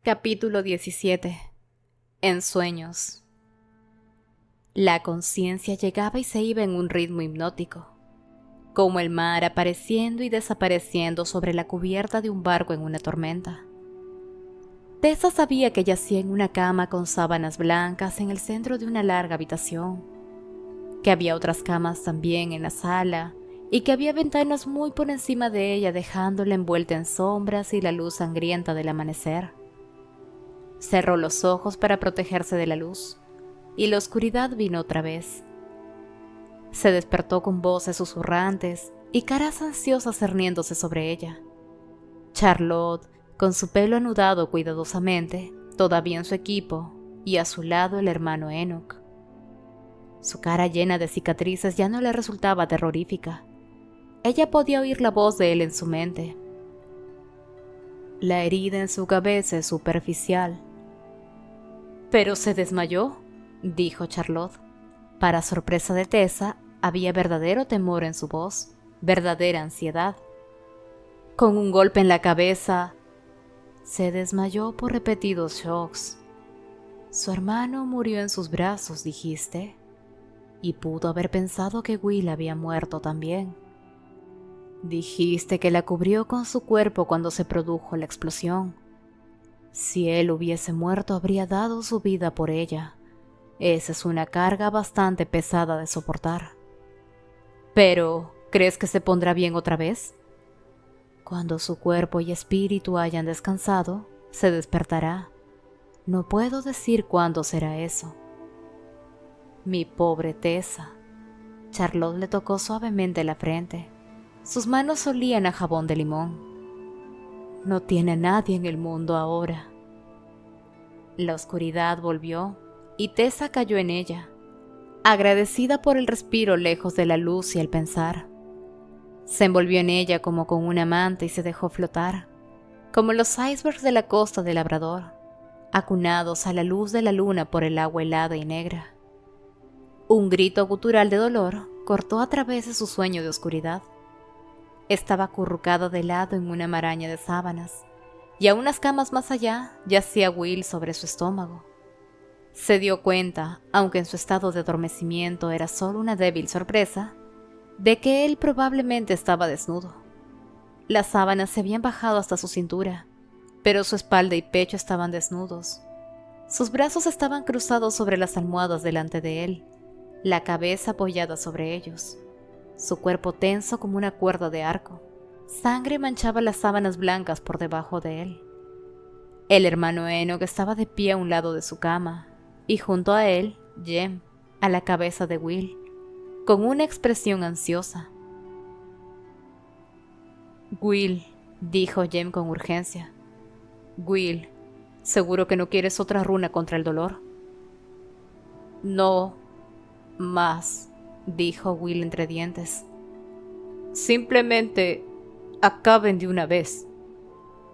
Capítulo 17. En sueños. La conciencia llegaba y se iba en un ritmo hipnótico, como el mar apareciendo y desapareciendo sobre la cubierta de un barco en una tormenta. Tessa sabía que yacía en una cama con sábanas blancas en el centro de una larga habitación, que había otras camas también en la sala y que había ventanas muy por encima de ella, dejándola envuelta en sombras y la luz sangrienta del amanecer. Cerró los ojos para protegerse de la luz, y la oscuridad vino otra vez. Se despertó con voces susurrantes y caras ansiosas cerniéndose sobre ella. Charlotte, con su pelo anudado cuidadosamente, todavía en su equipo, y a su lado el hermano Enoch. Su cara llena de cicatrices ya no le resultaba terrorífica. Ella podía oír la voz de él en su mente. La herida en su cabeza es superficial. «¿Pero se desmayó?», dijo Charlotte. Para sorpresa de Tessa, había verdadero temor en su voz, verdadera ansiedad. «Con un golpe en la cabeza, se desmayó por repetidos shocks. Su hermano murió en sus brazos, dijiste, y pudo haber pensado que Will había muerto también. Dijiste que la cubrió con su cuerpo cuando se produjo la explosión. Si él hubiese muerto, habría dado su vida por ella. Esa es una carga bastante pesada de soportar. Pero, ¿crees que se pondrá bien otra vez? Cuando su cuerpo y espíritu hayan descansado, se despertará. No puedo decir cuándo será eso». «Mi pobre Tessa». Charlotte le tocó suavemente la frente. Sus manos olían a jabón de limón. «No tiene a nadie en el mundo ahora». La oscuridad volvió y Tessa cayó en ella, agradecida por el respiro lejos de la luz y el pensar. Se envolvió en ella como con una manta y se dejó flotar, como los icebergs de la costa de Labrador, acunados a la luz de la luna por el agua helada y negra. Un grito gutural de dolor cortó a través de su sueño de oscuridad. Estaba acurrucada de lado en una maraña de sábanas, y a unas camas más allá yacía Will sobre su estómago. Se dio cuenta, aunque en su estado de adormecimiento era solo una débil sorpresa, de que él probablemente estaba desnudo. Las sábanas se habían bajado hasta su cintura, pero su espalda y pecho estaban desnudos. Sus brazos estaban cruzados sobre las almohadas delante de él, la cabeza apoyada sobre ellos. Su cuerpo tenso como una cuerda de arco. Sangre manchaba las sábanas blancas por debajo de él. El hermano Enoch estaba de pie a un lado de su cama, y junto a él, Jem, a la cabeza de Will, con una expresión ansiosa. «Will», dijo Jem con urgencia. «Will, ¿seguro que no quieres otra runa contra el dolor?» «No más», dijo Will entre dientes. «Simplemente acaben de una vez».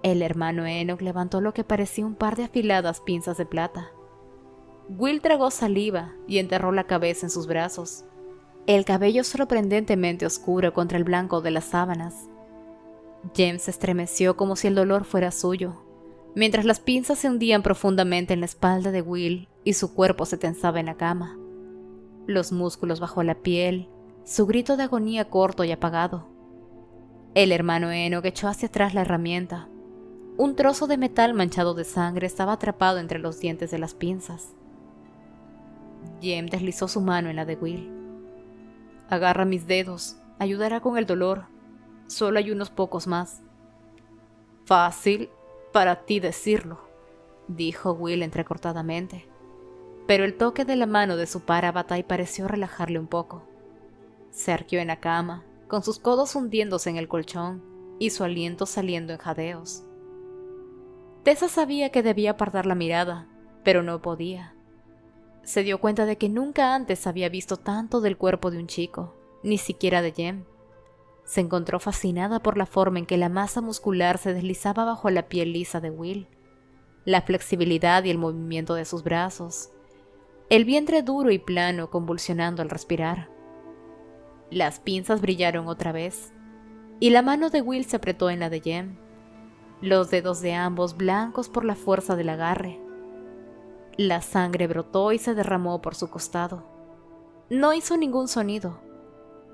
El hermano Enoch levantó lo que parecía un par de afiladas pinzas de plata. Will tragó saliva y enterró la cabeza en sus brazos, el cabello sorprendentemente oscuro contra el blanco de las sábanas. James se estremeció como si el dolor fuera suyo, mientras las pinzas se hundían profundamente en la espalda de Will y su cuerpo se tensaba en la cama. Los músculos bajo la piel, su grito de agonía corto y apagado. El hermano Enoch echó hacia atrás la herramienta. Un trozo de metal manchado de sangre estaba atrapado entre los dientes de las pinzas. Jem deslizó su mano en la de Will. «Agarra mis dedos, ayudará con el dolor. Solo hay unos pocos más». «Fácil para ti decirlo», dijo Will entrecortadamente. Pero el toque de la mano de su par Avatai pareció relajarle un poco. Se arqueó en la cama, con sus codos hundiéndose en el colchón y su aliento saliendo en jadeos. Tessa sabía que debía apartar la mirada, pero no podía. Se dio cuenta de que nunca antes había visto tanto del cuerpo de un chico, ni siquiera de Jem. Se encontró fascinada por la forma en que la masa muscular se deslizaba bajo la piel lisa de Will, la flexibilidad y el movimiento de sus brazos, el vientre duro y plano convulsionando al respirar. Las pinzas brillaron otra vez, y la mano de Will se apretó en la de Jem. los dedos de ambos blancos por la fuerza del agarre. La sangre brotó y se derramó por su costado. No hizo ningún sonido,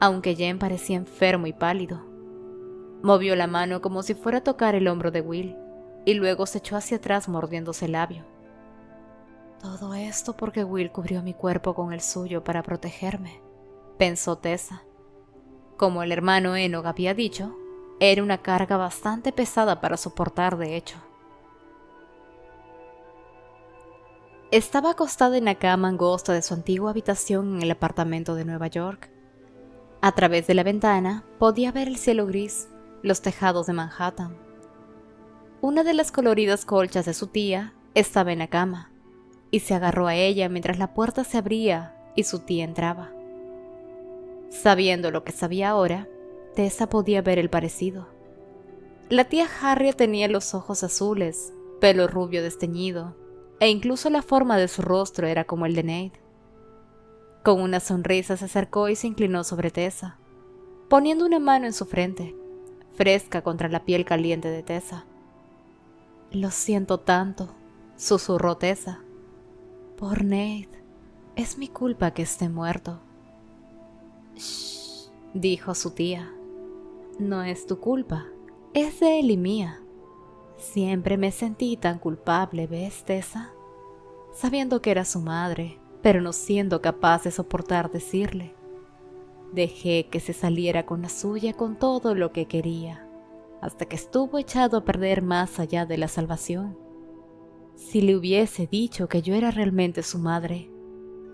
aunque Jem parecía enfermo y pálido. Movió la mano como si fuera a tocar el hombro de Will, y luego se echó hacia atrás mordiéndose el labio. Todo esto porque Will cubrió mi cuerpo con el suyo para protegerme, pensó Tessa. Como el hermano Enoch había dicho, era una carga bastante pesada para soportar, de hecho. Estaba acostada en la cama angosta de su antigua habitación en el apartamento de Nueva York. A través de la ventana podía ver el cielo gris, los tejados de Manhattan. Una de las coloridas colchas de su tía estaba en la cama, y se agarró a ella mientras la puerta se abría y su tía entraba. Sabiendo lo que sabía ahora, Tessa podía ver el parecido. La tía Harriet tenía los ojos azules, pelo rubio desteñido, e incluso la forma de su rostro era como el de Nate. Con una sonrisa se acercó y se inclinó sobre Tessa, poniendo una mano en su frente, fresca contra la piel caliente de Tessa. «Lo siento tanto», susurró Tessa. «Por Nate. Es mi culpa que esté muerto». «Shh», dijo su tía. «No es tu culpa, es de él y mía. Siempre me sentí tan culpable, ¿ves, Tessa? Sabiendo que era su madre, pero no siendo capaz de soportar decirle. Dejé que se saliera con la suya con todo lo que quería, hasta que estuvo echado a perder más allá de la salvación. Si le hubiese dicho que yo era realmente su madre,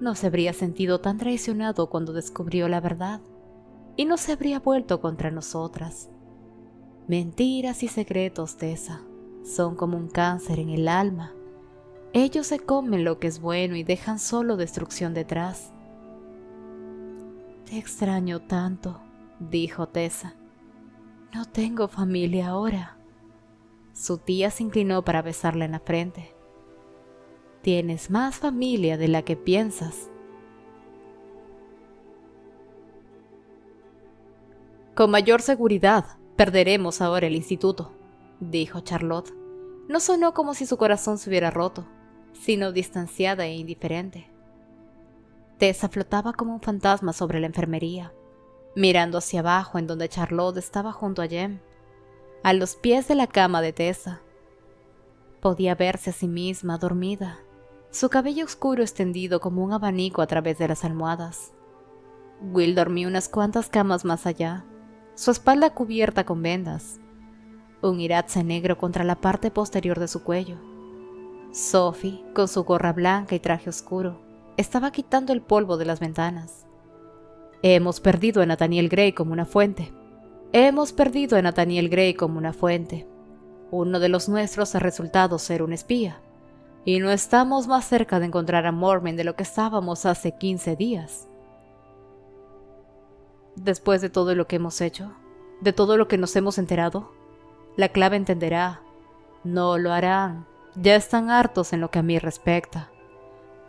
no se habría sentido tan traicionado cuando descubrió la verdad, y no se habría vuelto contra nosotras. Mentiras y secretos, Tessa, son como un cáncer en el alma. Ellos se comen lo que es bueno y dejan solo destrucción detrás». «Te extraño tanto», dijo Tessa. «No tengo familia ahora». Su tía se inclinó para besarla en la frente. «Tienes más familia de la que piensas». «Con mayor seguridad, perderemos ahora el instituto», dijo Charlotte. No sonó como si su corazón se hubiera roto, sino distanciada e indiferente. Tessa flotaba como un fantasma sobre la enfermería, mirando hacia abajo en donde Charlotte estaba junto a Jem, a los pies de la cama de Tessa. Podía verse a sí misma dormida, su cabello oscuro extendido como un abanico a través de las almohadas. Will dormía unas cuantas camas más allá, su espalda cubierta con vendas, un irache negro contra la parte posterior de su cuello. Sophie, con su gorra blanca y traje oscuro, estaba quitando el polvo de las ventanas. «Hemos perdido a Nathaniel Gray como una fuente. Hemos perdido a Nathaniel Gray como una fuente. Uno de los nuestros ha resultado ser un espía, y no estamos más cerca de encontrar a Mormon de lo que estábamos hace 15 días. Después de todo lo que hemos hecho, de todo lo que nos hemos enterado, la clave entenderá. No lo harán. Ya están hartos en lo que a mí respecta.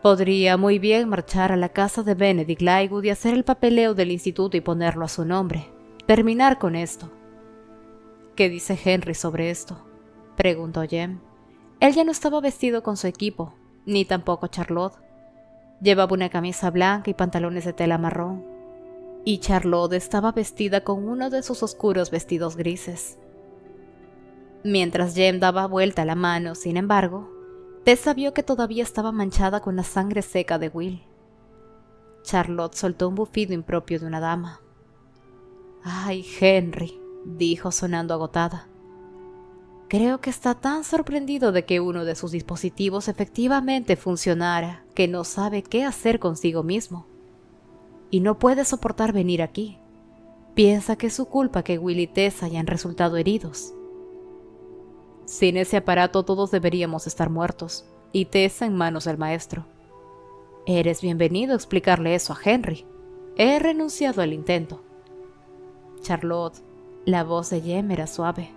Podría muy bien marchar a la casa de Benedict Lightwood y hacer el papeleo del instituto y ponerlo a su nombre. Terminar con esto». «¿Qué dice Henry sobre esto?», preguntó Jem. Él ya no estaba vestido con su equipo, ni tampoco Charlotte. Llevaba una camisa blanca y pantalones de tela marrón, y Charlotte estaba vestida con uno de sus oscuros vestidos grises. Mientras Jem daba vuelta la mano, sin embargo, Tessa vio que todavía estaba manchada con la sangre seca de Will. Charlotte soltó un bufido impropio de una dama. «Ay, Henry», dijo sonando agotada. «Creo que está tan sorprendido de que uno de sus dispositivos efectivamente funcionara que no sabe qué hacer consigo mismo. Y no puede soportar venir aquí. Piensa que es su culpa que Will y Tessa hayan resultado heridos. Sin ese aparato todos deberíamos estar muertos, y Tessa en manos del maestro. Eres bienvenido a explicarle eso a Henry. He renunciado al intento». «Charlotte», la voz de Jem era suave.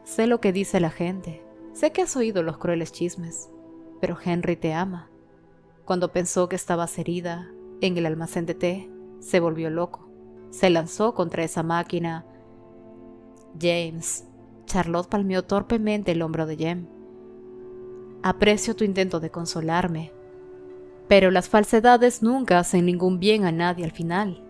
«Sé lo que dice la gente. Sé que has oído los crueles chismes. Pero Henry te ama. Cuando pensó que estabas herida en el almacén de té, se volvió loco. Se lanzó contra esa máquina». «James», Charlotte palmeó torpemente el hombro de Jem. Aprecio tu intento de consolarme, pero las falsedades nunca hacen ningún bien a nadie al final.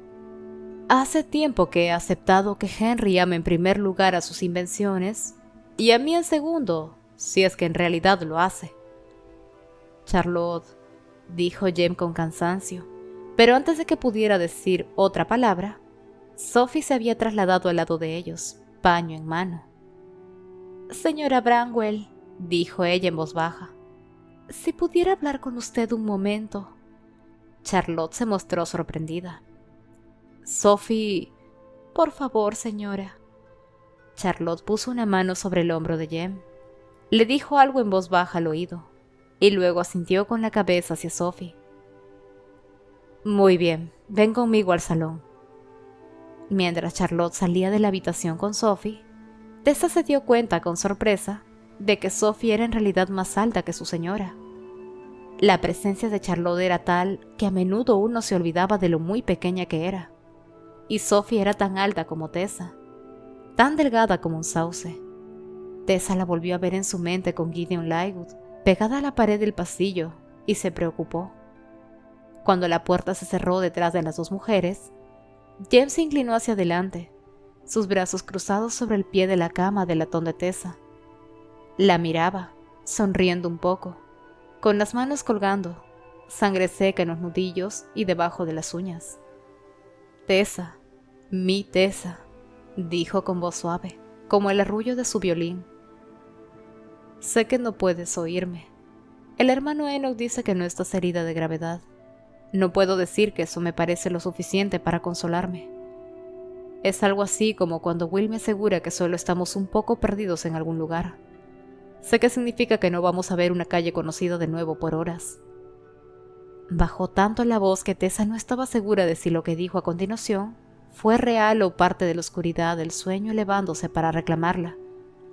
Hace tiempo que he aceptado que Henry ama en primer lugar a sus invenciones y a mí en segundo, si es que en realidad lo hace. Charlotte, dijo Jem con cansancio, pero antes de que pudiera decir otra palabra, Sophie se había trasladado al lado de ellos, paño en mano. Señora Branwell, dijo ella en voz baja, si pudiera hablar con usted un momento. Charlotte se mostró sorprendida. Sophie, por favor, señora. Charlotte puso una mano sobre el hombro de Jem. Le dijo algo en voz baja al oído, y luego asintió con la cabeza hacia Sophie. Muy bien, ven conmigo al salón. Mientras Charlotte salía de la habitación con Sophie, Tessa se dio cuenta con sorpresa de que Sophie era en realidad más alta que su señora. La presencia de Charlotte era tal que a menudo uno se olvidaba de lo muy pequeña que era. Y Sophie era tan alta como Tessa, tan delgada como un sauce. Tessa la volvió a ver en su mente con Gideon Lightwood, pegada a la pared del pasillo, y se preocupó. Cuando la puerta se cerró detrás de las dos mujeres, Jem se inclinó hacia adelante, sus brazos cruzados sobre el pie de la cama del latón de Tessa. La miraba, sonriendo un poco, con las manos colgando, sangre seca en los nudillos y debajo de las uñas. Tessa, mi Tessa, dijo con voz suave, como el arrullo de su violín. Sé que no puedes oírme. El hermano Enoch dice que no estás herida de gravedad. No puedo decir que eso me parece lo suficiente para consolarme. Es algo así como cuando Will me asegura que solo estamos un poco perdidos en algún lugar. Sé que significa que no vamos a ver una calle conocida de nuevo por horas. Bajó tanto la voz que Tessa no estaba segura de si lo que dijo a continuación fue real o parte de la oscuridad del sueño elevándose para reclamarla,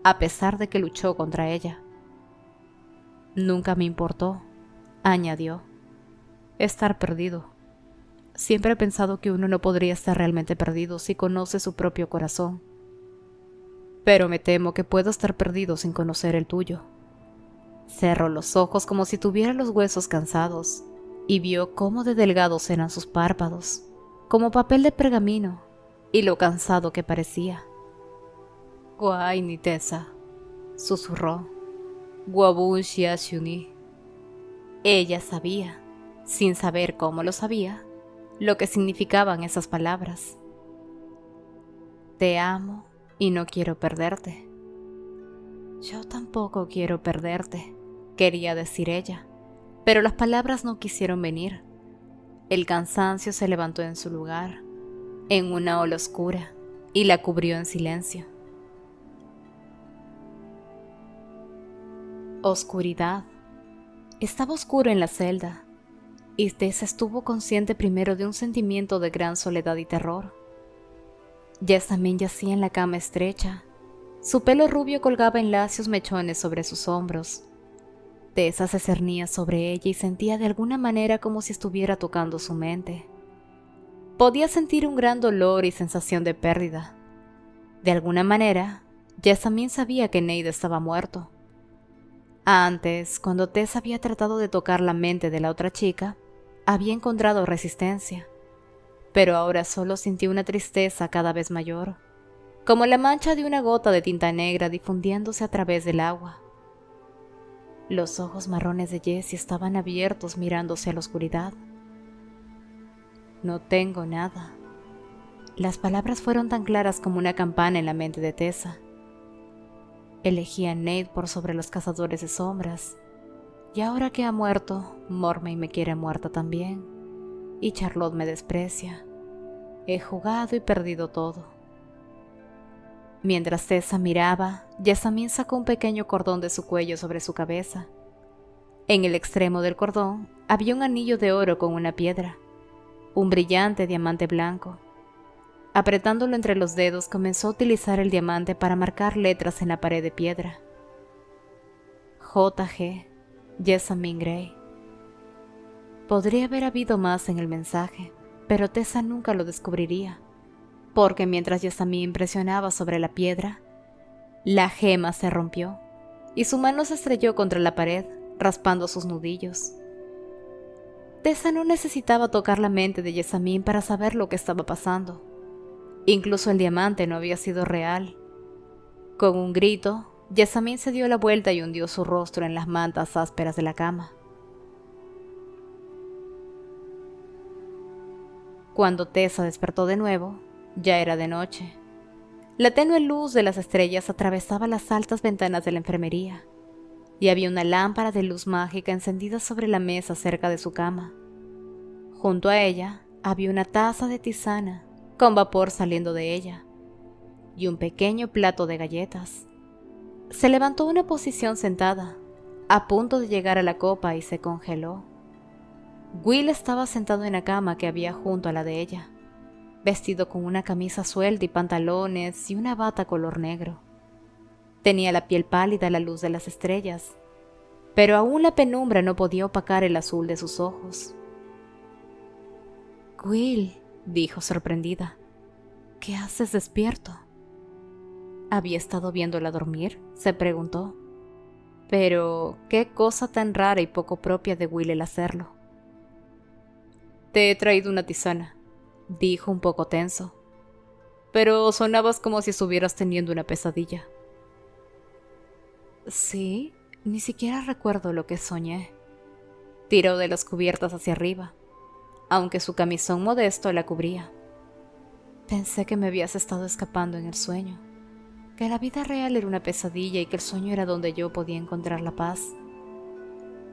a pesar de que luchó contra ella. Nunca me importó, añadió, estar perdido. Siempre he pensado que uno no podría estar realmente perdido si conoce su propio corazón. Pero me temo que puedo estar perdido sin conocer el tuyo. Cerró los ojos como si tuviera los huesos cansados y vio cómo de delgados eran sus párpados, como papel de pergamino, y lo cansado que parecía. Guay ni Tessa, susurró. Guabun Shiashuni. Ella sabía, sin saber cómo lo sabía, lo que significaban esas palabras. Te amo y no quiero perderte. Yo tampoco quiero perderte, quería decir ella, pero las palabras no quisieron venir. El cansancio se levantó en su lugar, en una ola oscura, y la cubrió en silencio. Oscuridad. Estaba oscuro en la celda, y Tessa estuvo consciente primero de un sentimiento de gran soledad y terror. Jessamine yacía en la cama estrecha. Su pelo rubio colgaba en lacios mechones sobre sus hombros. Tessa se cernía sobre ella y sentía de alguna manera como si estuviera tocando su mente. Podía sentir un gran dolor y sensación de pérdida. De alguna manera, Jessamine sabía que Nate estaba muerto. Antes, cuando Tessa había tratado de tocar la mente de la otra chica, había encontrado resistencia, pero ahora solo sintió una tristeza cada vez mayor, como la mancha de una gota de tinta negra difundiéndose a través del agua. Los ojos marrones de Jessie estaban abiertos mirándose a la oscuridad. No tengo nada. Las palabras fueron tan claras como una campana en la mente de Tessa. Elegí a Nate por sobre los cazadores de sombras, y ahora que ha muerto, Mormey me quiere muerta también, y Charlotte me desprecia. He jugado y perdido todo. Mientras Tessa miraba, Jessamine sacó un pequeño cordón de su cuello sobre su cabeza. En el extremo del cordón había un anillo de oro con una piedra, un brillante diamante blanco. Apretándolo entre los dedos, comenzó a utilizar el diamante para marcar letras en la pared de piedra. J.G. Jessamine Gray. Podría haber habido más en el mensaje, pero Tessa nunca lo descubriría, porque mientras Jessamine presionaba sobre la piedra, La gema se rompió y su mano se estrelló contra la pared, raspando sus nudillos. Tessa no necesitaba tocar la mente de Jessamine para saber lo que estaba pasando. Incluso el diamante no había sido real. Con un grito, Jessamine se dio la vuelta y hundió su rostro en las mantas ásperas de la cama. Cuando Tessa despertó de nuevo, ya era de noche. La tenue luz de las estrellas atravesaba las altas ventanas de la enfermería, y había una lámpara de luz mágica encendida sobre la mesa cerca de su cama. Junto a ella había una taza de tisana con vapor saliendo de ella, y un pequeño plato de galletas. Se levantó de una posición sentada, a punto de llegar a la copa, y se congeló. Will estaba sentado en la cama que había junto a la de ella, vestido con una camisa suelta y pantalones y una bata color negro. Tenía la piel pálida a la luz de las estrellas, pero aún la penumbra no podía opacar el azul de sus ojos. «Will», dijo sorprendida, «¿qué haces despierto?» ¿Había estado viéndola dormir?, se preguntó. Pero qué cosa tan rara y poco propia de Will el hacerlo. «Te he traído una tisana», dijo un poco tenso, «pero sonabas como si estuvieras teniendo una pesadilla». «Sí, ni siquiera recuerdo lo que soñé». Tiró de las cubiertas hacia arriba, aunque su camisón modesto la cubría. «Pensé que me habías estado escapando en el sueño, que la vida real era una pesadilla y que el sueño era donde yo podía encontrar la paz».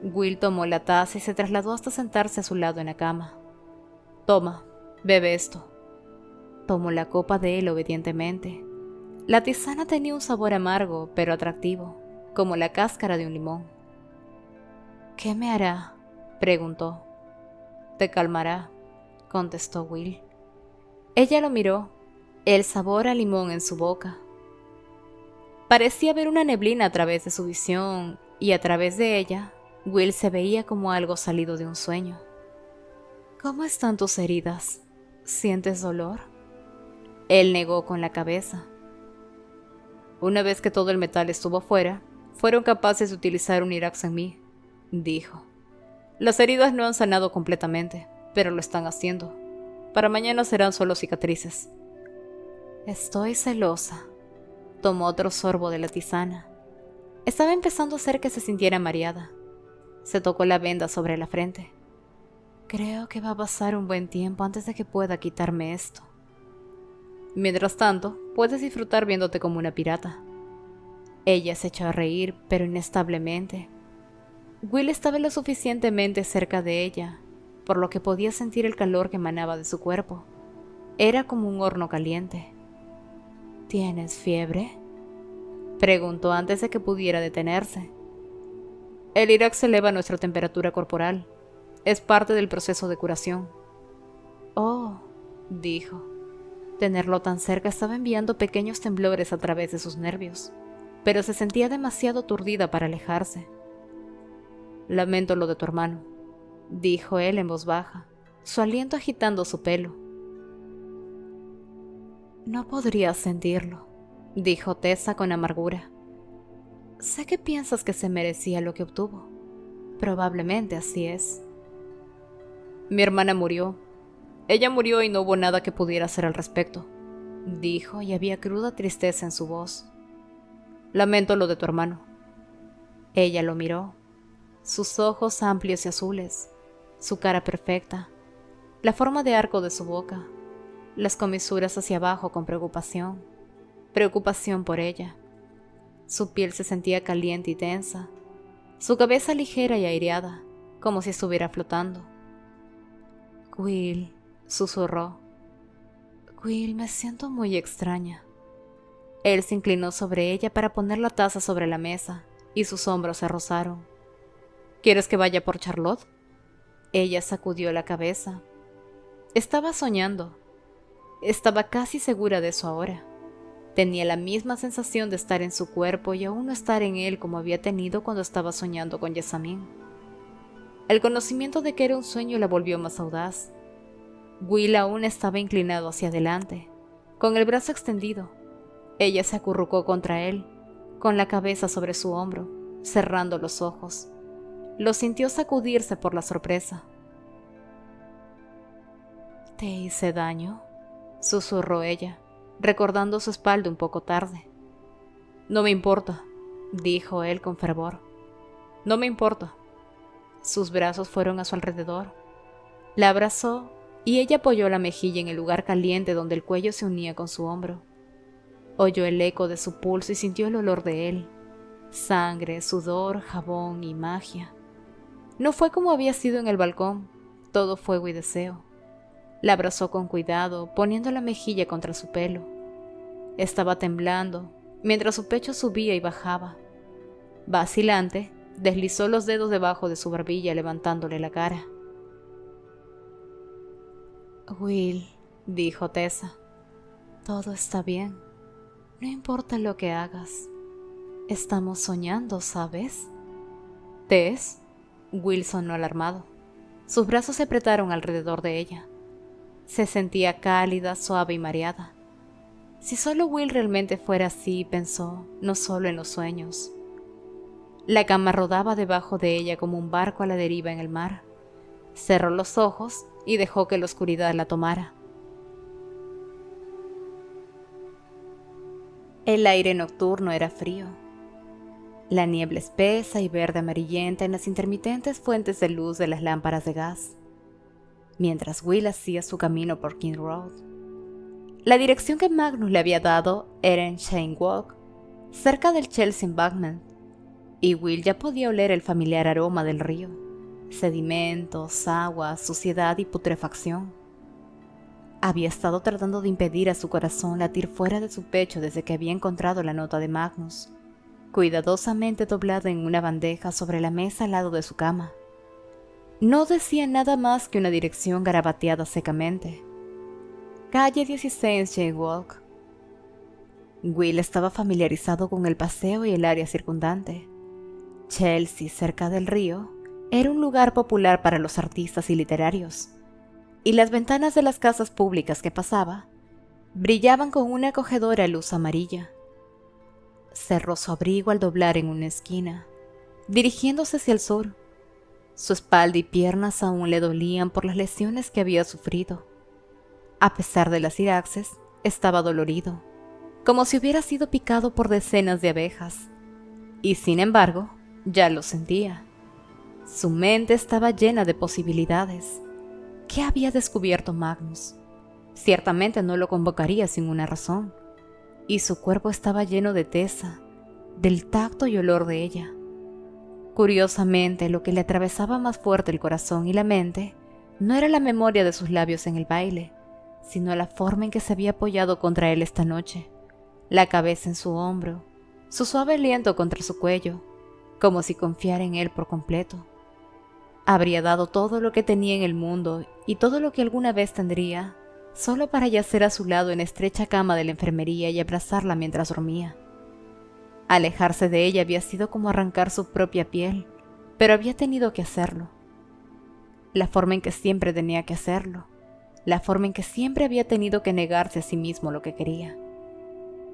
Will tomó la taza y se trasladó hasta sentarse a su lado en la cama. «Toma, bebe esto». Tomó la copa de él obedientemente. La tisana tenía un sabor amargo, pero atractivo, como la cáscara de un limón. «¿Qué me hará?», preguntó. «Te calmará», contestó Will. Ella lo miró, el sabor a limón en su boca. Parecía ver una neblina a través de su visión, y a través de ella, Will se veía como algo salido de un sueño. «¿Cómo están tus heridas? ¿Sientes dolor?». Él negó con la cabeza. «Una vez que todo el metal estuvo fuera, fueron capaces de utilizar un irax en mí», dijo. «Las heridas no han sanado completamente, pero lo están haciendo. Para mañana serán solo cicatrices». «Estoy celosa». Tomó otro sorbo de la tisana. Estaba empezando a hacer que se sintiera mareada. Se tocó la venda sobre la frente. «Creo que va a pasar un buen tiempo antes de que pueda quitarme esto». «Mientras tanto, puedes disfrutar viéndote como una pirata». Ella se echó a reír, pero inestablemente. Will estaba lo suficientemente cerca de ella, por lo que podía sentir el calor que emanaba de su cuerpo. Era como un horno caliente. «¿Tienes fiebre?», preguntó antes de que pudiera detenerse. «El irax eleva nuestra temperatura corporal. Es parte del proceso de curación». «Oh», dijo. Tenerlo tan cerca estaba enviando pequeños temblores a través de sus nervios, pero se sentía demasiado aturdida para alejarse. «Lamento lo de tu hermano», dijo él en voz baja, su aliento agitando su pelo. «No podrías sentirlo», dijo Tessa con amargura. «Sé que piensas que se merecía lo que obtuvo. Probablemente así es». «Mi hermana murió. Ella murió y no hubo nada que pudiera hacer al respecto», dijo, y había cruda tristeza en su voz. «Lamento lo de tu hermano». Ella lo miró. Sus ojos amplios y azules, su cara perfecta, la forma de arco de su boca, las comisuras hacia abajo con preocupación por ella. Su piel se sentía caliente y tensa, su cabeza ligera y aireada, como si estuviera flotando. «Will», susurró. «Will, me siento muy extraña». Él se inclinó sobre ella para poner la taza sobre la mesa, y sus hombros se rozaron. «¿Quieres que vaya por Charlotte?». Ella sacudió la cabeza. Estaba soñando. Estaba casi segura de eso ahora. Tenía la misma sensación de estar en su cuerpo y aún no estar en él como había tenido cuando estaba soñando con Jessamine. El conocimiento de que era un sueño la volvió más audaz. Will aún estaba inclinado hacia adelante, con el brazo extendido. Ella se acurrucó contra él, con la cabeza sobre su hombro, cerrando los ojos. Lo sintió sacudirse por la sorpresa. «¿Te hice daño?», susurró ella, recordando su espalda un poco tarde. «No me importa», dijo él con fervor. «No me importa». Sus brazos fueron a su alrededor. La abrazó y ella apoyó la mejilla en el lugar caliente donde el cuello se unía con su hombro. Oyó el eco de su pulso y sintió el olor de él. Sangre, sudor, jabón y magia. No fue como había sido en el balcón, todo fuego y deseo. La abrazó con cuidado, poniendo la mejilla contra su pelo. Estaba temblando, mientras su pecho subía y bajaba. Vacilante, deslizó los dedos debajo de su barbilla, levantándole la cara. «Will», dijo Tessa, «todo está bien. No importa lo que hagas. Estamos soñando, ¿sabes?» «¿Tess?», Will sonó alarmado. Sus brazos se apretaron alrededor de ella. Se sentía cálida, suave y mareada. Si solo Will realmente fuera así, pensó, no solo en los sueños. La cama rodaba debajo de ella como un barco a la deriva en el mar. Cerró los ojos y dejó que la oscuridad la tomara. El aire nocturno era frío. La niebla espesa y verde amarillenta en las intermitentes fuentes de luz de las lámparas de gas, mientras Will hacía su camino por King Road. La dirección que Magnus le había dado era en Cheyne Walk, cerca del Chelsea Embankment, y Will ya podía oler el familiar aroma del río, sedimentos, agua, suciedad y putrefacción. Había estado tratando de impedir a su corazón latir fuera de su pecho desde que había encontrado la nota de Magnus, cuidadosamente doblada en una bandeja sobre la mesa al lado de su cama. No decía nada más que una dirección garabateada secamente. Calle 16 Cheyne Walk. Will estaba familiarizado con el paseo y el área circundante. Chelsea, cerca del río, era un lugar popular para los artistas y literarios, y las ventanas de las casas públicas que pasaba brillaban con una acogedora luz amarilla. Cerró su abrigo al doblar en una esquina, dirigiéndose hacia el sur. Su espalda y piernas aún le dolían por las lesiones que había sufrido. A pesar de las iraxes, estaba dolorido, como si hubiera sido picado por decenas de abejas, y sin embargo, ya lo sentía. Su mente estaba llena de posibilidades. ¿Qué había descubierto Magnus? Ciertamente no lo convocaría sin una razón, y su cuerpo estaba lleno de Tessa, del tacto y olor de ella. Curiosamente, lo que le atravesaba más fuerte el corazón y la mente no era la memoria de sus labios en el baile, sino la forma en que se había apoyado contra él esta noche, la cabeza en su hombro, su suave aliento contra su cuello, como si confiara en él por completo. Habría dado todo lo que tenía en el mundo y todo lo que alguna vez tendría, solo para yacer a su lado en la estrecha cama de la enfermería y abrazarla mientras dormía. Alejarse de ella había sido como arrancar su propia piel, pero había tenido que hacerlo. La forma en que siempre tenía que hacerlo, la forma en que siempre había tenido que negarse a sí mismo lo que quería.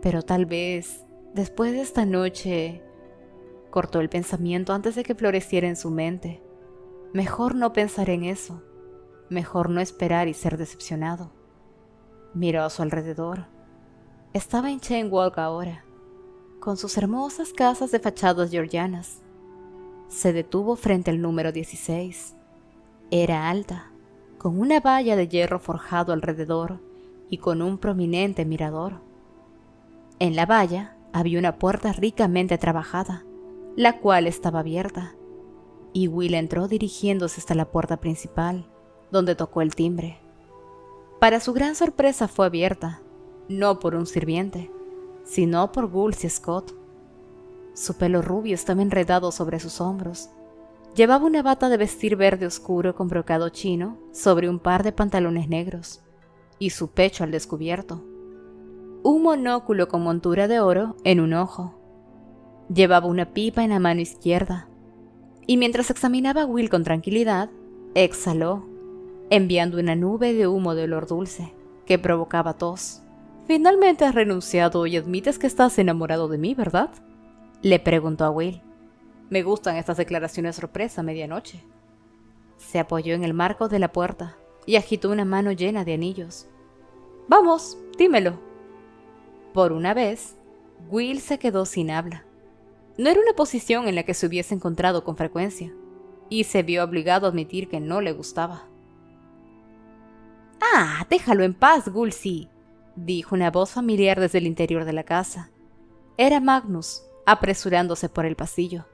Pero tal vez, después de esta noche, cortó el pensamiento antes de que floreciera en su mente. Mejor no pensar en eso, mejor no esperar y ser decepcionado. Miró a su alrededor. Estaba en Cheyne Walk ahora, con sus hermosas casas de fachadas georgianas. Se detuvo frente al número 16. Era alta, con una valla de hierro forjado alrededor y con un prominente mirador. En la valla había una puerta ricamente trabajada, la cual estaba abierta, y Will entró dirigiéndose hasta la puerta principal, donde tocó el timbre. Para su gran sorpresa fue abierta, no por un sirviente, sino por Gulsy Scott. Su pelo rubio estaba enredado sobre sus hombros. Llevaba una bata de vestir verde oscuro con brocado chino sobre un par de pantalones negros, y su pecho al descubierto. Un monóculo con montura de oro en un ojo. Llevaba una pipa en la mano izquierda, y mientras examinaba a Will con tranquilidad, exhaló, enviando una nube de humo de olor dulce que provocaba tos. «Finalmente has renunciado y admites que estás enamorado de mí, ¿verdad?», Le preguntó a Will. Me gustan estas declaraciones sorpresa a medianoche. Se apoyó en el marco de la puerta y agitó una mano llena de anillos. Vamos, dímelo. Por una vez, Will se quedó sin habla. No era una posición en la que se hubiese encontrado con frecuencia, y se vio obligado a admitir que no le gustaba. «Ah, déjalo en paz, Gulsi», dijo una voz familiar desde el interior de la casa. Era Magnus, apresurándose por el pasillo.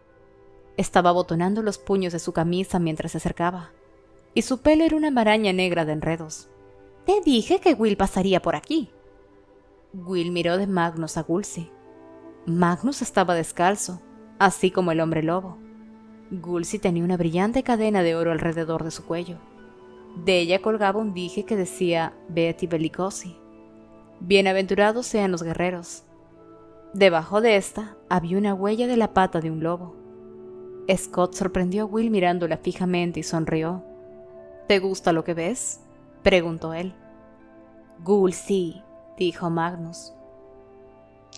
Estaba abotonando los puños de su camisa mientras se acercaba, y su pelo era una maraña negra de enredos. «Te dije que Will pasaría por aquí». Will miró de Magnus a Gulsi. Magnus estaba descalzo, así como el hombre lobo. Gulsi tenía una brillante cadena de oro alrededor de su cuello. De ella colgaba un dije que decía Beati Bellicosi. Bienaventurados sean los guerreros. Debajo de esta había una huella de la pata de un lobo. Scott sorprendió a Will mirándola fijamente y sonrió. ¿Te gusta lo que ves?, preguntó él. Gulsi, dijo Magnus.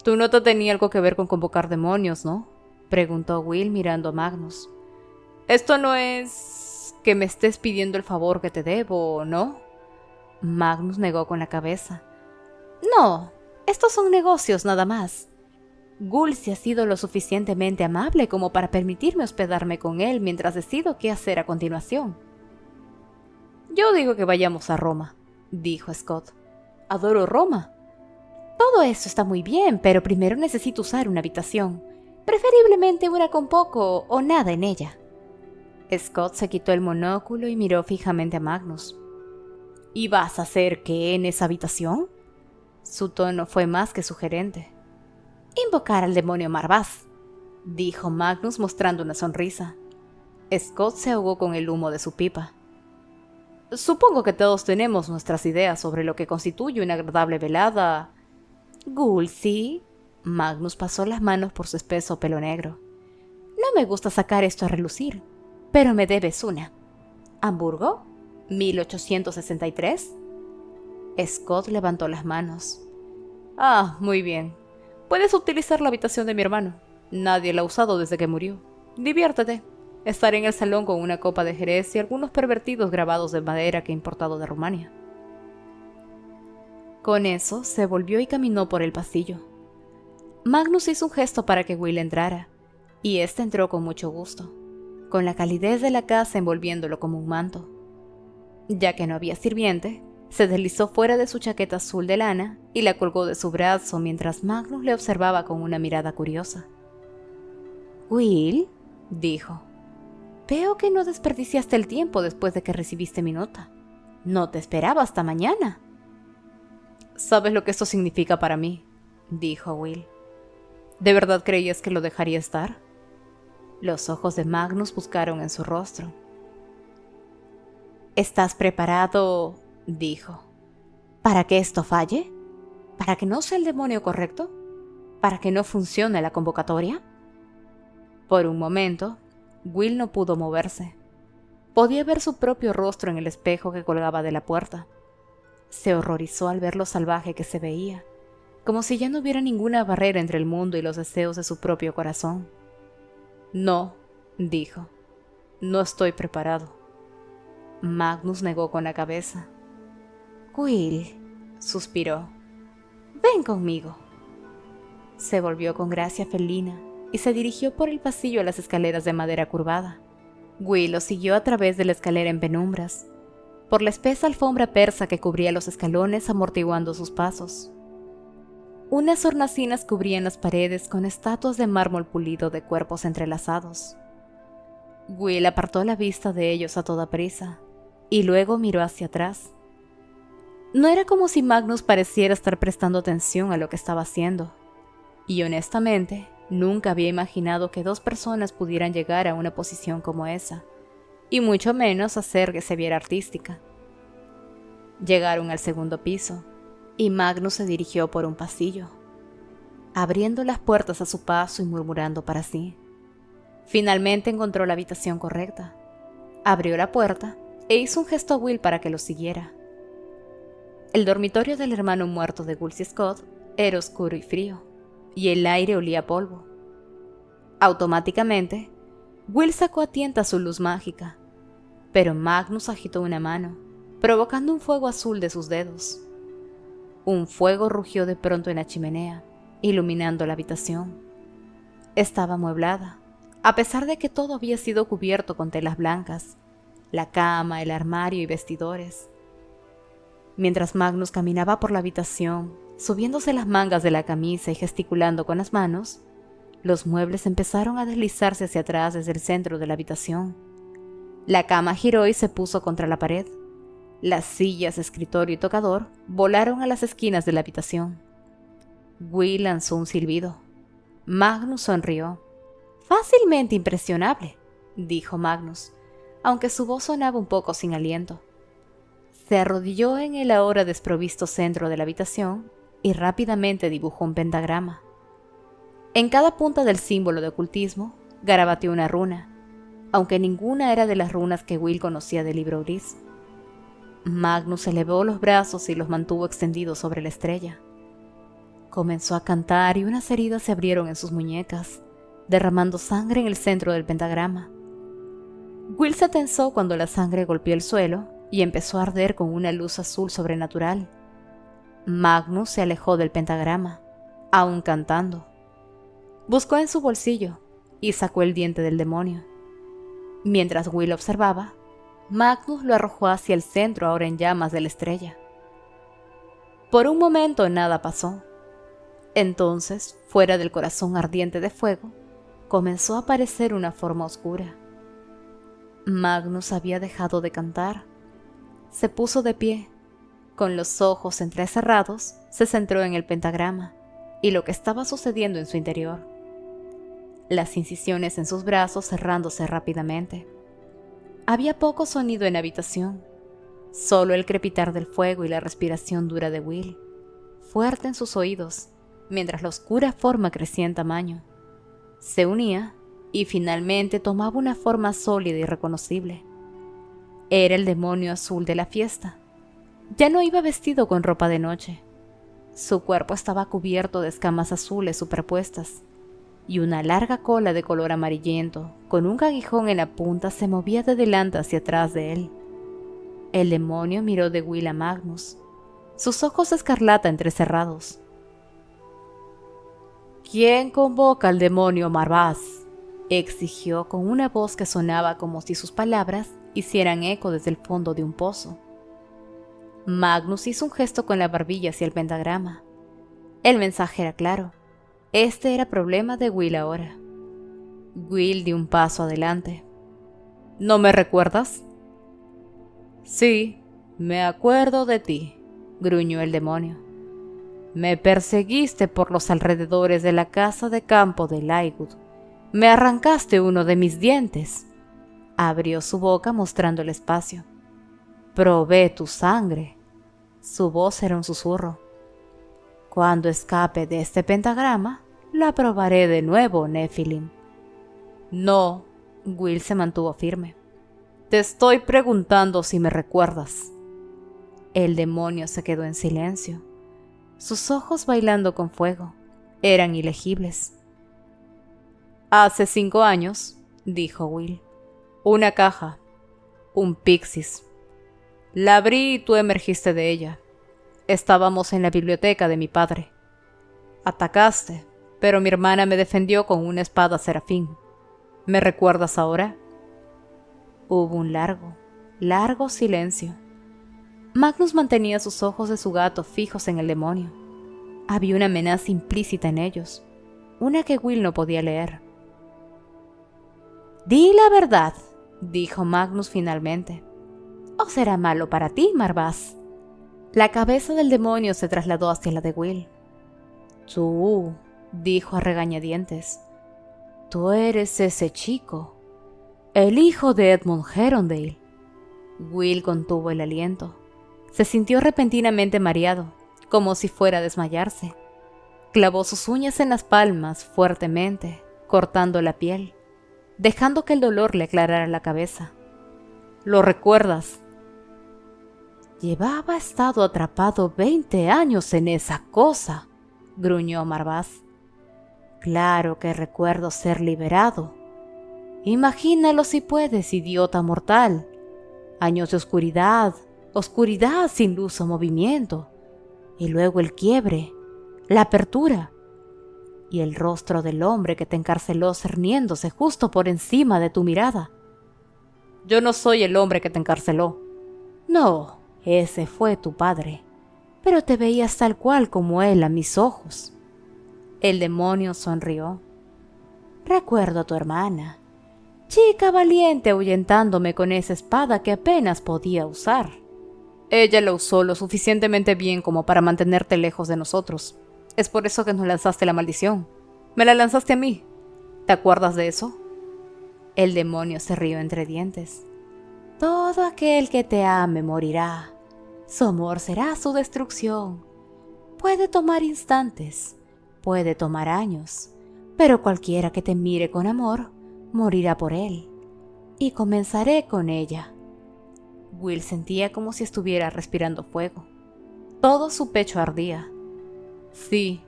Tu nota tenía algo que ver con convocar demonios, ¿no?, preguntó Will mirando a Magnus. Esto no es que me estés pidiendo el favor que te debo, ¿no? Magnus negó con la cabeza. No, estos son negocios nada más. Gulsi ha sido lo suficientemente amable como para permitirme hospedarme con él mientras decido qué hacer a continuación. Yo digo que vayamos a Roma, dijo Scott. Adoro Roma. Todo eso está muy bien, pero primero necesito usar una habitación, preferiblemente una con poco o nada en ella. Scott se quitó el monóculo y miró fijamente a Magnus. ¿Y vas a hacer qué en esa habitación? Su tono fue más que sugerente. Invocar al demonio Marvaz, dijo Magnus mostrando una sonrisa. Scott se ahogó con el humo de su pipa. Supongo que todos tenemos nuestras ideas sobre lo que constituye una agradable velada. Gulsi, Magnus pasó las manos por su espeso pelo negro. No me gusta sacar esto a relucir, pero me debes una. ¿Hamburgo? ¿1863? Scott levantó las manos. Ah, muy bien. Puedes utilizar la habitación de mi hermano. Nadie la ha usado desde que murió. Diviértete. Estaré en el salón con una copa de jerez y algunos pervertidos grabados de madera que he importado de Rumania. Con eso, se volvió y caminó por el pasillo. Magnus hizo un gesto para que Will entrara, y éste entró con mucho gusto, con la calidez de la casa envolviéndolo como un manto. Ya que no había sirviente, se deslizó fuera de su chaqueta azul de lana y la colgó de su brazo mientras Magnus le observaba con una mirada curiosa. «Will», dijo, «veo que no desperdiciaste el tiempo después de que recibiste mi nota. No te esperaba hasta mañana». «¿Sabes lo que esto significa para mí?», dijo Will. «¿De verdad creías que lo dejaría estar?». Los ojos de Magnus buscaron en su rostro. «¿Estás preparado?», dijo. «¿Para que esto falle? ¿Para que no sea el demonio correcto? ¿Para que no funcione la convocatoria?». Por un momento, Will no pudo moverse. Podía ver su propio rostro en el espejo que colgaba de la puerta. Se horrorizó al ver lo salvaje que se veía, como si ya no hubiera ninguna barrera entre el mundo y los deseos de su propio corazón. «No», dijo, «no estoy preparado». Magnus negó con la cabeza. «Will», suspiró, «ven conmigo». Se volvió con gracia felina y se dirigió por el pasillo a las escaleras de madera curvada. Will lo siguió a través de la escalera en penumbras, por la espesa alfombra persa que cubría los escalones amortiguando sus pasos. Unas hornacinas cubrían las paredes con estatuas de mármol pulido de cuerpos entrelazados. Will apartó la vista de ellos a toda prisa, y luego miró hacia atrás. No era como si Magnus pareciera estar prestando atención a lo que estaba haciendo, y honestamente, nunca había imaginado que dos personas pudieran llegar a una posición como esa, y mucho menos hacer que se viera artística. Llegaron al segundo piso, y Magnus se dirigió por un pasillo, abriendo las puertas a su paso y murmurando para sí. Finalmente encontró la habitación correcta. Abrió la puerta e hizo un gesto a Will para que lo siguiera. El dormitorio del hermano muerto de Gulsi Scott era oscuro y frío, y el aire olía a polvo. Automáticamente, Will sacó a tienta su luz mágica, pero Magnus agitó una mano, provocando un fuego azul de sus dedos. Un fuego rugió de pronto en la chimenea, iluminando la habitación. Estaba amueblada, a pesar de que todo había sido cubierto con telas blancas, la cama, el armario y vestidores. Mientras Magnus caminaba por la habitación, subiéndose las mangas de la camisa y gesticulando con las manos, los muebles empezaron a deslizarse hacia atrás desde el centro de la habitación. La cama giró y se puso contra la pared. Las sillas, escritorio y tocador volaron a las esquinas de la habitación. Will lanzó un silbido. Magnus sonrió. «Fácilmente impresionable», dijo Magnus, aunque su voz sonaba un poco sin aliento. Se arrodilló en el ahora desprovisto centro de la habitación y rápidamente dibujó un pentagrama. En cada punta del símbolo de ocultismo garabateó una runa, aunque ninguna era de las runas que Will conocía del libro gris. Magnus elevó los brazos y los mantuvo extendidos sobre la estrella. Comenzó a cantar y unas heridas se abrieron en sus muñecas, derramando sangre en el centro del pentagrama. Will se tensó cuando la sangre golpeó el suelo y empezó a arder con una luz azul sobrenatural. Magnus se alejó del pentagrama, aún cantando. Buscó en su bolsillo y sacó el diente del demonio. Mientras Will observaba, Magnus lo arrojó hacia el centro ahora en llamas de la estrella. Por un momento nada pasó. Entonces, fuera del corazón ardiente de fuego, comenzó a aparecer una forma oscura. Magnus había dejado de cantar. Se puso de pie. Con los ojos entrecerrados, se centró en el pentagrama y lo que estaba sucediendo en su interior. Las incisiones en sus brazos cerrándose rápidamente. Había poco sonido en la habitación, solo el crepitar del fuego y la respiración dura de Will, fuerte en sus oídos, mientras la oscura forma crecía en tamaño. Se unía y finalmente tomaba una forma sólida y reconocible. Era el demonio azul de la fiesta. Ya no iba vestido con ropa de noche. Su cuerpo estaba cubierto de escamas azules superpuestas, y una larga cola de color amarillento, con un aguijón en la punta, se movía de delante hacia atrás de él. El demonio miró de Will a Magnus, sus ojos escarlata entrecerrados. «¿Quién convoca al demonio Marbaz?», exigió con una voz que sonaba como si sus palabras hicieran eco desde el fondo de un pozo. Magnus hizo un gesto con la barbilla hacia el pentagrama. El mensaje era claro. Este era problema de Will ahora. Will dio un paso adelante. «¿No me recuerdas?» «Sí, me acuerdo de ti», gruñó el demonio. «Me perseguiste por los alrededores de la casa de campo de Lightwood. Me arrancaste uno de mis dientes». Abrió su boca mostrando el espacio. «Probé tu sangre». Su voz era un susurro. «Cuando escape de este pentagrama, la probaré de nuevo, Nephilim». «No», Will se mantuvo firme. «Te estoy preguntando si me recuerdas». El demonio se quedó en silencio. Sus ojos, bailando con fuego, eran ilegibles. «Hace 5 años», dijo Will. «Una caja. Un Pixies. La abrí y tú emergiste de ella. Estábamos en la biblioteca de mi padre. Atacaste, pero mi hermana me defendió con una espada serafín. ¿Me recuerdas ahora?» Hubo un largo silencio. Magnus mantenía sus ojos de su gato fijos en el demonio. Había una amenaza implícita en ellos, una que Will no podía leer. «Di la verdad», dijo Magnus finalmente. «¿O será malo para ti, Marbaz?» La cabeza del demonio se trasladó hacia la de Will. «Tú», dijo a regañadientes, «tú eres ese chico, el hijo de Edmund Herondale». Will contuvo el aliento. Se sintió repentinamente mareado, como si fuera a desmayarse. Clavó sus uñas en las palmas fuertemente, cortando la piel, dejando que el dolor le aclarara la cabeza. «¿Lo recuerdas?» «Llevaba estado atrapado 20 años en esa cosa», gruñó Marbaz. Claro que recuerdo ser liberado. Imagínalo si puedes, idiota mortal. Años de oscuridad, oscuridad sin luz o movimiento. Y luego el quiebre, la apertura. Y el rostro del hombre que te encarceló cerniéndose justo por encima de tu mirada. Yo no soy el hombre que te encarceló. No, ese fue tu padre. Pero te veías tal cual como él a mis ojos. El demonio sonrió. Recuerdo a tu hermana, chica valiente ahuyentándome con esa espada que apenas podía usar. Ella la usó lo suficientemente bien como para mantenerte lejos de nosotros. Es por eso que nos lanzaste la maldición. Me la lanzaste a mí. ¿Te acuerdas de eso? El demonio se rió entre dientes. Todo aquel que te ame morirá. Su amor será su destrucción. Puede tomar instantes, puede tomar años, pero cualquiera que te mire con amor, morirá por él. Y comenzaré con ella. Will sentía como si estuviera respirando fuego. Todo su pecho ardía. Sí,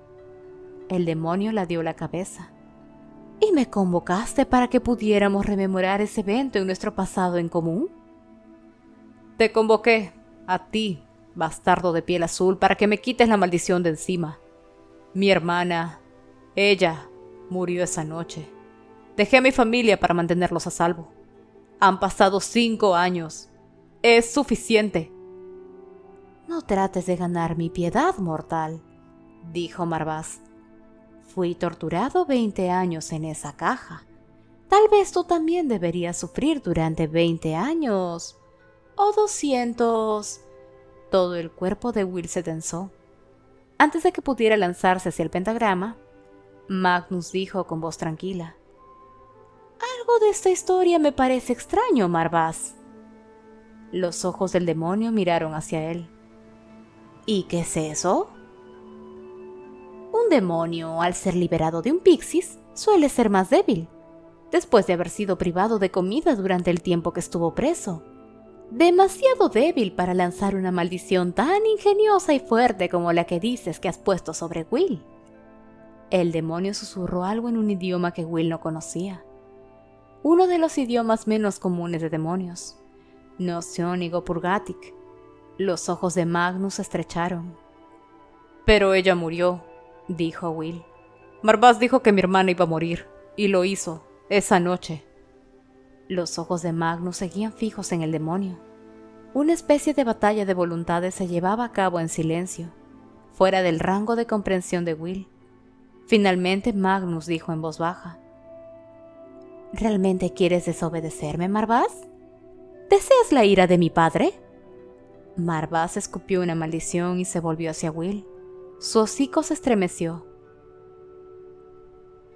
el demonio le dio la cabeza. ¿Y me convocaste para que pudiéramos rememorar ese evento en nuestro pasado en común? Te convoqué, a ti, bastardo de piel azul, para que me quites la maldición de encima. Mi hermana, ella, murió esa noche. Dejé a mi familia para mantenerlos a salvo. Han pasado 5 años. Es suficiente. No trates de ganar mi piedad, mortal, dijo Marvaz. Fui torturado 20 años en esa caja. Tal vez tú también deberías sufrir durante 20 años. O 200. Todo el cuerpo de Will se tensó. Antes de que pudiera lanzarse hacia el pentagrama, Magnus dijo con voz tranquila. Algo de esta historia me parece extraño, Marvaz. Los ojos del demonio miraron hacia él. ¿Y qué es eso? Un demonio, al ser liberado de un Pixis, suele ser más débil, después de haber sido privado de comida durante el tiempo que estuvo preso. Demasiado débil para lanzar una maldición tan ingeniosa y fuerte como la que dices que has puesto sobre Will. El demonio susurró algo en un idioma que Will no conocía. Uno de los idiomas menos comunes de demonios. Nociónigo Purgatic. Los ojos de Magnus se estrecharon. Pero ella murió, dijo Will. Marvaz dijo que mi hermana iba a morir, y lo hizo, esa noche. Los ojos de Magnus seguían fijos en el demonio. Una especie de batalla de voluntades se llevaba a cabo en silencio, fuera del rango de comprensión de Will. Finalmente Magnus dijo en voz baja. ¿Realmente quieres desobedecerme, Marvaz? ¿Deseas la ira de mi padre? Marvaz escupió una maldición y se volvió hacia Will. Su hocico se estremeció.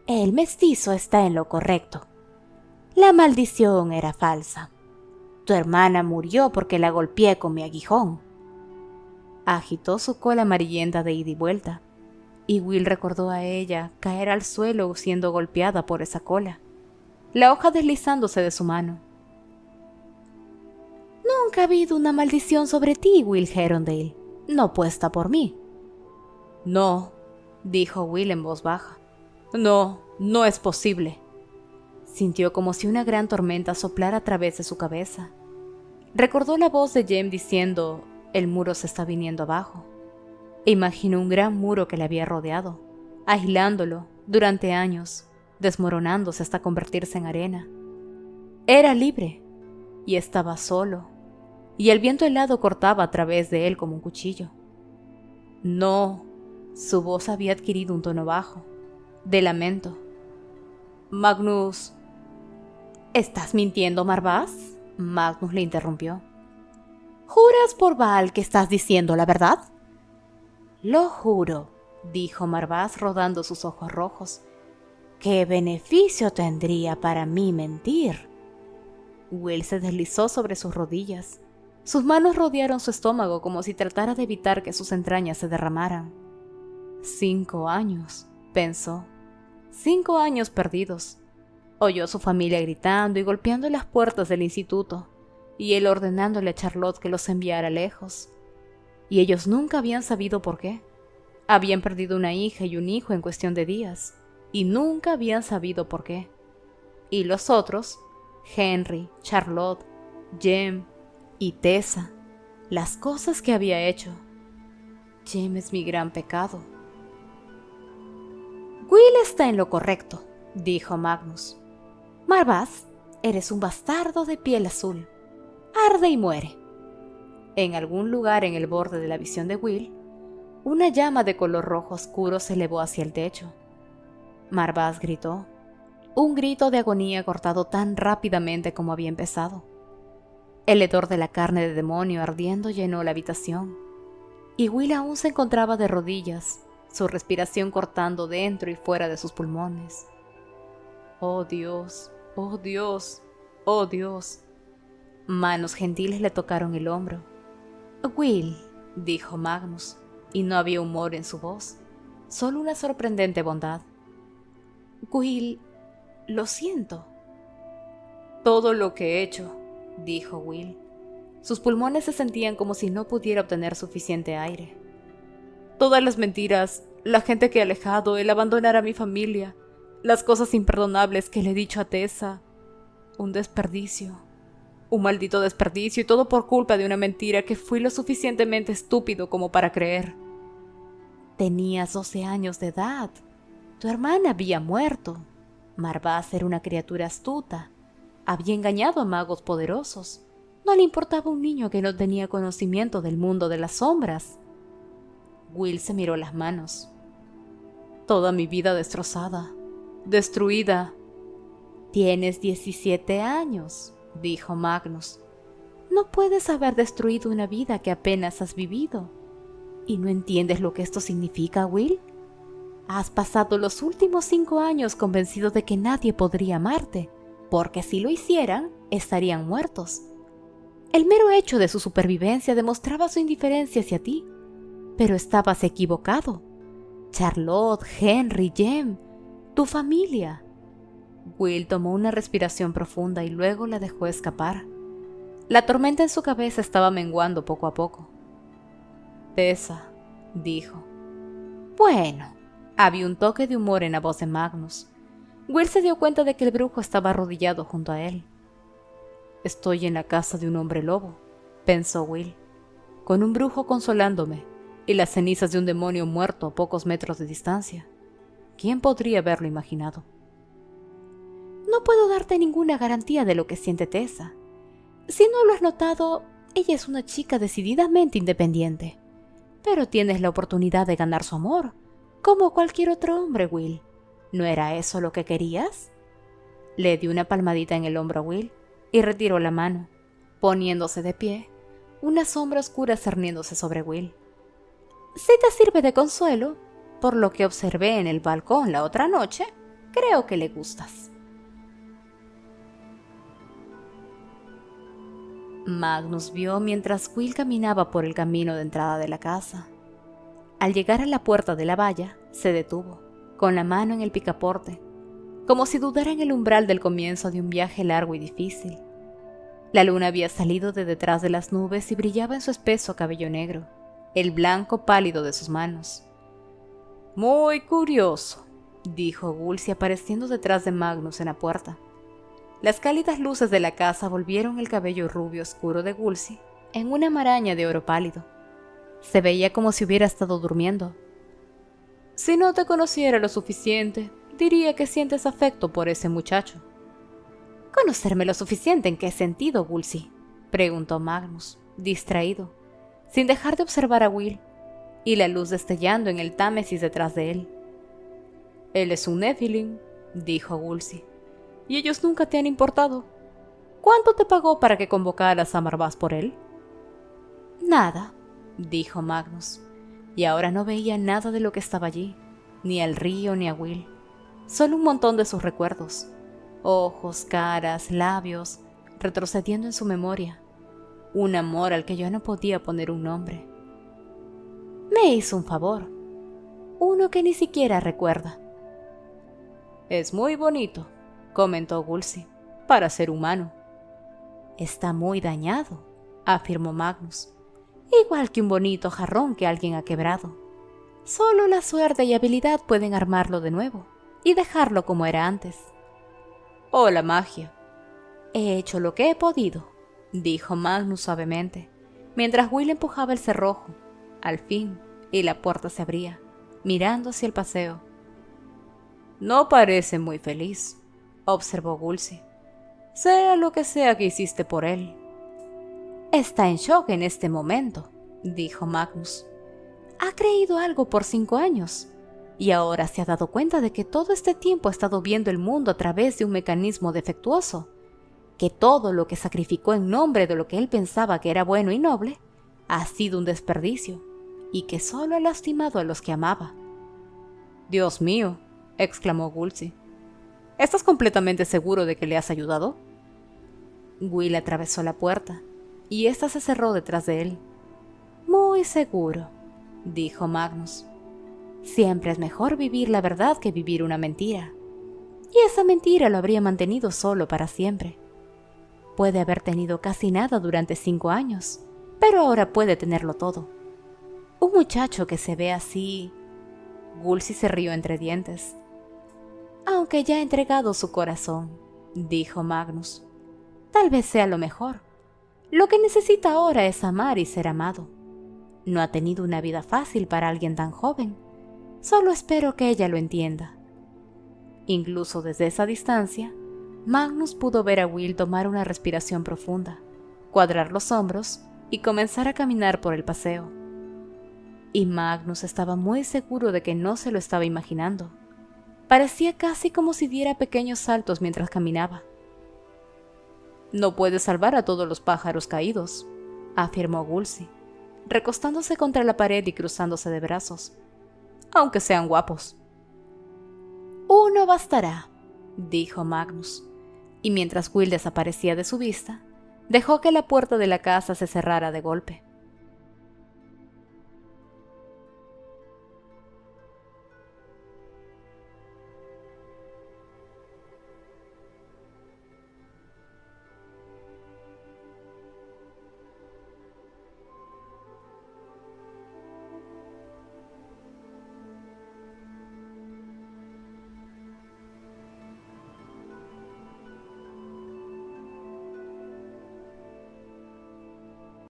El mestizo está en lo correcto. La maldición era falsa. Tu hermana murió porque la golpeé con mi aguijón. Agitó su cola amarillenta de ida y vuelta, y Will recordó a ella caer al suelo siendo golpeada por esa cola, la hoja deslizándose de su mano. Nunca ha habido una maldición sobre ti, Will Herondale, no puesta por mí. No, dijo Will en voz baja. No, no es posible. Sintió como si una gran tormenta soplara a través de su cabeza. Recordó la voz de Jem diciendo, el muro se está viniendo abajo. Imaginó un gran muro que le había rodeado, aislándolo durante años, desmoronándose hasta convertirse en arena. Era libre, y estaba solo, y el viento helado cortaba a través de él como un cuchillo. No, su voz había adquirido un tono bajo, de lamento. Magnus... ¿Estás mintiendo, Marvaz? Magnus le interrumpió. ¿Juras por Baal que estás diciendo la verdad? Lo juro, dijo Marvaz rodando sus ojos rojos. ¿Qué beneficio tendría para mí mentir? Will se deslizó sobre sus rodillas. Sus manos rodearon su estómago como si tratara de evitar que sus entrañas se derramaran. 5 años, pensó. 5 años perdidos. Oyó a su familia gritando y golpeando las puertas del instituto, y él ordenándole a Charlotte que los enviara lejos. Y ellos nunca habían sabido por qué. Habían perdido una hija y un hijo en cuestión de días, y nunca habían sabido por qué. Y los otros, Henry, Charlotte, Jem y Tessa, las cosas que había hecho. Jem es mi gran pecado. Will está en lo correcto, dijo Magnus. Marvaz, eres un bastardo de piel azul. Arde y muere. En algún lugar en el borde de la visión de Will, una llama de color rojo oscuro se elevó hacia el techo. Marvaz gritó, un grito de agonía cortado tan rápidamente como había empezado. El hedor de la carne de demonio ardiendo llenó la habitación, y Will aún se encontraba de rodillas, su respiración cortando dentro y fuera de sus pulmones. ¡Oh Dios! ¡Oh Dios! ¡Oh Dios! Manos gentiles le tocaron el hombro. Will, dijo Magnus, y no había humor en su voz, solo una sorprendente bondad. Will, lo siento. Todo lo que he hecho, dijo Will. Sus pulmones se sentían como si no pudiera obtener suficiente aire. Todas las mentiras, la gente que he alejado, el abandonar a mi familia, las cosas imperdonables que le he dicho a Tessa. Un desperdicio. Un maldito desperdicio, y todo por culpa de una mentira que fui lo suficientemente estúpido como para creer. Tenías 12 años de edad. Tu hermana había muerto. Marvaz era una criatura astuta. Había engañado a magos poderosos. No le importaba un niño que no tenía conocimiento del mundo de las sombras. Will se miró las manos. Toda mi vida destrozada, destruida. Tienes 17 años, dijo Magnus. No puedes haber destruido una vida que apenas has vivido. ¿Y no entiendes lo que esto significa, Will? Has pasado los últimos 5 años convencido de que nadie podría amarte, porque si lo hicieran, estarían muertos. El mero hecho de su supervivencia demostraba su indiferencia hacia ti, pero estabas equivocado. Charlotte, Henry, Jem, tu familia. Will tomó una respiración profunda y luego la dejó escapar. La tormenta en su cabeza estaba menguando poco a poco. Tessa, dijo. Bueno, había un toque de humor en la voz de Magnus. Will se dio cuenta de que el brujo estaba arrodillado junto a él. Estoy en la casa de un hombre lobo, pensó Will, con un brujo consolándome y las cenizas de un demonio muerto a pocos metros de distancia. ¿Quién podría haberlo imaginado? No puedo darte ninguna garantía de lo que siente Tessa. Si no lo has notado, ella es una chica decididamente independiente. Pero tienes la oportunidad de ganar su amor, como cualquier otro hombre, Will. ¿No era eso lo que querías? Le dio una palmadita en el hombro a Will y retiró la mano, poniéndose de pie, una sombra oscura cerniéndose sobre Will. Si te sirve de consuelo, por lo que observé en el balcón la otra noche, creo que le gustas. Magnus vio mientras Will caminaba por el camino de entrada de la casa. Al llegar a la puerta de la valla, se detuvo, con la mano en el picaporte, como si dudara en el umbral del comienzo de un viaje largo y difícil. La luna había salido de detrás de las nubes y brillaba en su espeso cabello negro, el blanco pálido de sus manos. Muy curioso, dijo Gulsi apareciendo detrás de Magnus en la puerta. Las cálidas luces de la casa volvieron el cabello rubio oscuro de Gulsi en una maraña de oro pálido. Se veía como si hubiera estado durmiendo. Si no te conociera lo suficiente, diría que sientes afecto por ese muchacho. ¿Conocerme lo suficiente en qué sentido, Gulsi?, preguntó Magnus, distraído, sin dejar de observar a Will, y la luz destellando en el Támesis detrás de él. Él es un Nephilim, dijo Gulsi, y ellos nunca te han importado. ¿Cuánto te pagó para que convocaras a Marvaz por él? Nada, dijo Magnus, y ahora no veía nada de lo que estaba allí, ni al río ni a Will, solo un montón de sus recuerdos, ojos, caras, labios, retrocediendo en su memoria, un amor al que yo no podía poner un nombre. Me hizo un favor, uno que ni siquiera recuerda. Es muy bonito, comentó Gulsi, para ser humano. Está muy dañado, afirmó Magnus, igual que un bonito jarrón que alguien ha quebrado. Solo la suerte y habilidad pueden armarlo de nuevo, y dejarlo como era antes. «Oh, la magia». «He hecho lo que he podido», dijo Magnus suavemente, mientras Will empujaba el cerrojo, al fin, y la puerta se abría, mirando hacia el paseo. «No parece muy feliz», observó Gulsi. «Sea lo que sea que hiciste por él». «Está en shock en este momento», dijo Magnus. «Ha creído algo por 5 años, y ahora se ha dado cuenta de que todo este tiempo ha estado viendo el mundo a través de un mecanismo defectuoso, que todo lo que sacrificó en nombre de lo que él pensaba que era bueno y noble ha sido un desperdicio, y que solo ha lastimado a los que amaba». «Dios mío», exclamó Gulsi. «¿Estás completamente seguro de que le has ayudado?» Will atravesó la puerta, y ésta se cerró detrás de él. «Muy seguro», dijo Magnus. «Siempre es mejor vivir la verdad que vivir una mentira. Y esa mentira lo habría mantenido solo para siempre. Puede haber tenido casi nada durante 5 años, pero ahora puede tenerlo todo. Un muchacho que se ve así...» Gulsi se rió entre dientes. «Aunque ya ha entregado su corazón», dijo Magnus. «Tal vez sea lo mejor. Lo que necesita ahora es amar y ser amado. No ha tenido una vida fácil para alguien tan joven. Solo espero que ella lo entienda». Incluso desde esa distancia, Magnus pudo ver a Will tomar una respiración profunda, cuadrar los hombros y comenzar a caminar por el paseo. Y Magnus estaba muy seguro de que no se lo estaba imaginando. Parecía casi como si diera pequeños saltos mientras caminaba. «No puedes salvar a todos los pájaros caídos», afirmó Gulsi, recostándose contra la pared y cruzándose de brazos. «Aunque sean guapos». «Uno bastará», dijo Magnus, y mientras Will desaparecía de su vista, dejó que la puerta de la casa se cerrara de golpe.